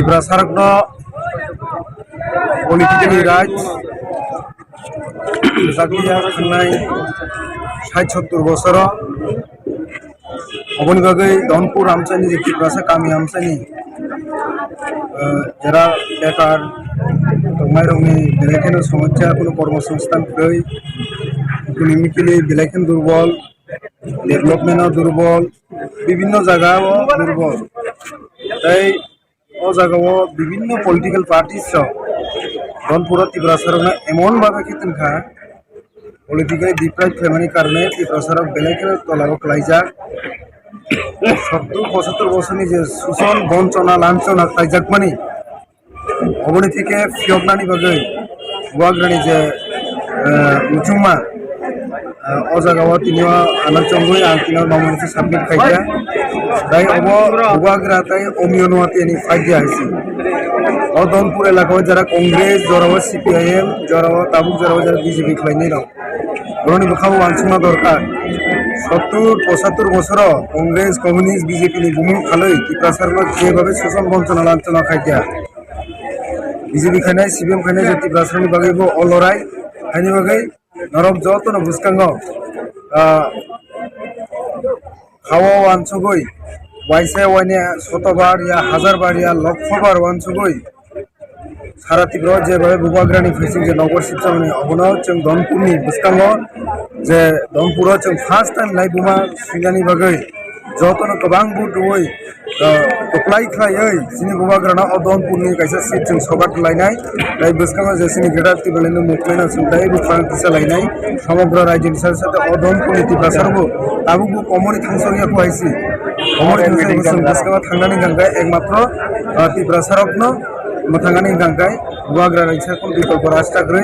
ত্রিপুরা সারগ্ন पलिटिकली राज जाकलिया थांनाय 60-70 बছर अबनि बागै धनपुर हामसानि जे त्रिपुरासा गामि हामसानि যারা বেকার माइरंनि बेलायखेनो समस्या কোনো কর্মসংস্থান गैयै इकोनॉमिकली बेलायखेन दुर्बल डेभलपमेन्टआव दुर्बल विभिन्न जायगायाव दुर्बल ताई ओ जायगायाव विभिन्न पलिटिकल पार्टीस धनपुर ত্রিপুরা সারগ্ন एमन भावे खेतनखा पलिटिकली डिप्राइव फैमानि कारणे ত্রিপুরা सारग बेलायखेनो तलाव खालायजाक 70-75 বছরनि जे शोषण बंचना लांछना खालायजाकमानि अबनि थेके फियबनानि बागै गुवाग्रानि जे मुचुमा ओ जायगायाव तिनिया आनाचंगुई आं तिनिया मावनानै साबमिट खायजा ताई अबो गुवाग्रा ताई अमियनवातिनि फायजा हइसि और धनपुर एलाकायाव যারা কংগ্রেস জরাও সিপিআইএম জরাও তাবুক জরাও যারা বিজেপি খাইনি दं বরনি বখাও আনসুনা দরকার 70-75 বছর কংগ্রেস কমিউনিস্ট বিজেপি नि बुमुं खालै ত্রিপুরা সারগ্ন जेभाবে शोषण बंचना लांछना खायजा বিজেপি খাইनाय সিপিএম खाइनाय जे ত্রিপুরা सारग्नि बागैबो अलराय हानि बागै नरम जतन बुसकांग खावा वानसुगै वाइसे वाइने शतबार या हजारबार या लक्षबार वानसुगै सारा ত্রিপুরা जेभाবে गुवाग्रानि फैसिं जे नगर शिबसामनि अबनाव जों धनपुरनि बुसकांग जे धनपुराव जों फार्स्ट टाइम लाइफ बुमा सुइनानि बागै जतन गोबां बुदुयै अप्लाइ खालायै जोंनि गुवाग्राना धनपुरनि कायसा सीट जों सगाट लायनाय लाइ बुसकांग जे जोंनि ग्रेटार टिबेलेन्ड मुभमेन्टआ जों दायबो फांकिसा लायनाय समग्र राज्योनि साथे धनपुरनि ত্রিপুরা सारगो दाबो कमनि थांसरियाखौ हायसि कमनि थांसरिया बुसकांग थांनानै गांगाय एकमात्र ত্রিপুরা सारगनो थांगानि गांगाय गुवाग्रा रायसाखौ बिकल्प रास्ताग्रै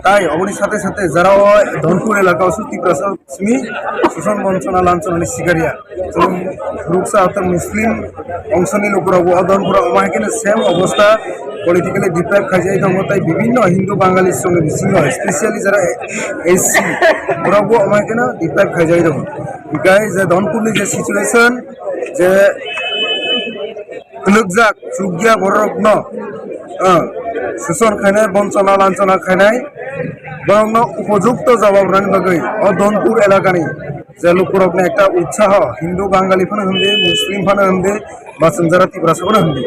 ताई अबनि साथे साथे যারা धनपुर एलाकायाव ত্রিপুরা सारगनि शोषण बंचना लांछनानि सिगारिया जों रुकसा अर्थात मुस्लिम अंशनि लोकफोरावबो धनपुराव अमायकेनो सेम अवस्था पलिटिकली डिप्राइव खायजाय दङ ताई विभिन्न हिंदू बांगाली संगे बिसिङाव स्पेशली যারা एससी फोरावबो अमायकेनो डिप्राइव खायजाय दङ बिगाय जे धनपुरनि जे सिचुएशन जे लोकजाक सुगिया बररग्न शोषण खायनाय बंचना लांछना खायनाय बरंनो उपयुक्त जवाबरानि बागै धनपुर एलाकानि जे लोकफोरनो एकटा उत्साह हिंदू बांगालीफोरनो होनदे मुस्लिमफोरनो होनदे बा जों যারা ত্রিপুরা सारगनो होनदे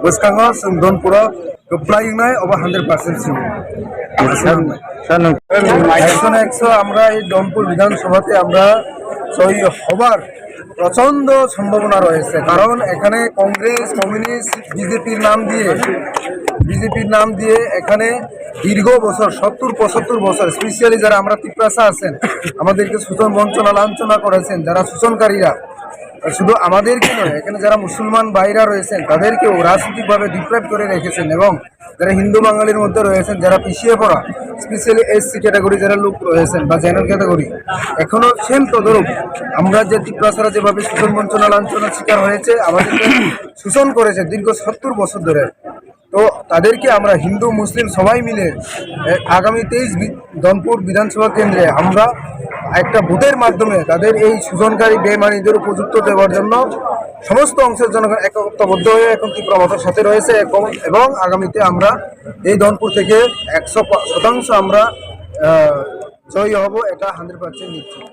बुसकांग जों धनपुराव गोप्लायनाय अब 100% सिम 100 আমরা এই ধনপুর বিধানসভাতে আমরা জয়ী হবার प्रचंड सम्भावना रही कारण एखाने कांग्रेस कम्युनिस्ट बीजेपीर नाम दिए एखाने दीर्घ बছর 70-75 বছর स्पेशली যারা আমরা ত্রিপুরাসা আছেন আমাদেরকে শোষণ বঞ্চনা লাঞ্ছনা করেছেন যারা শোষণকারীরা শুধু আমাদেরকে নয় এখানে যারা মুসলমান ভাইরা রয়েছেন তাদেরকেও রাজনৈতিকভাবে ডিপ্রাইভ করে রেখেছেন এবং যারা হিন্দু বাঙালির মধ্যে রয়েছেন যারা পিছিয়ে পড়া স্পেশালি এসসি ক্যাটাগরি যারা লোক রয়েছেন বা জেনারেল ক্যাটাগরি এখনো সেম তদরূপ আমরা যে ত্রিপুরা সারা যেভাবে শোষণ বঞ্চনা লাঞ্ছনার শিকার হয়েছে আমাদেরকে শোষণ করেছে দীর্ঘ 70 বছর ধরে তো তাদেরকে আমরা হিন্দু মুসলিম সবাই মিলে আগামী 23 ধনপুর বিধানসভা কেন্দ্রে আমরা একটা ভোটের মাধ্যমে তাদের এই শোষণকারী বেমানিদের উপযুক্ত দেওয়ার জন্য সমস্ত অংশের জনগণ একত্রবদ্ধ হয়ে এখন ত্রিপুরা সাথে রয়েছে এবং আগামীতে আমরা এই ধনপুর থেকে 100% আমরা জয়ী হব এটা 100% নিশ্চিত।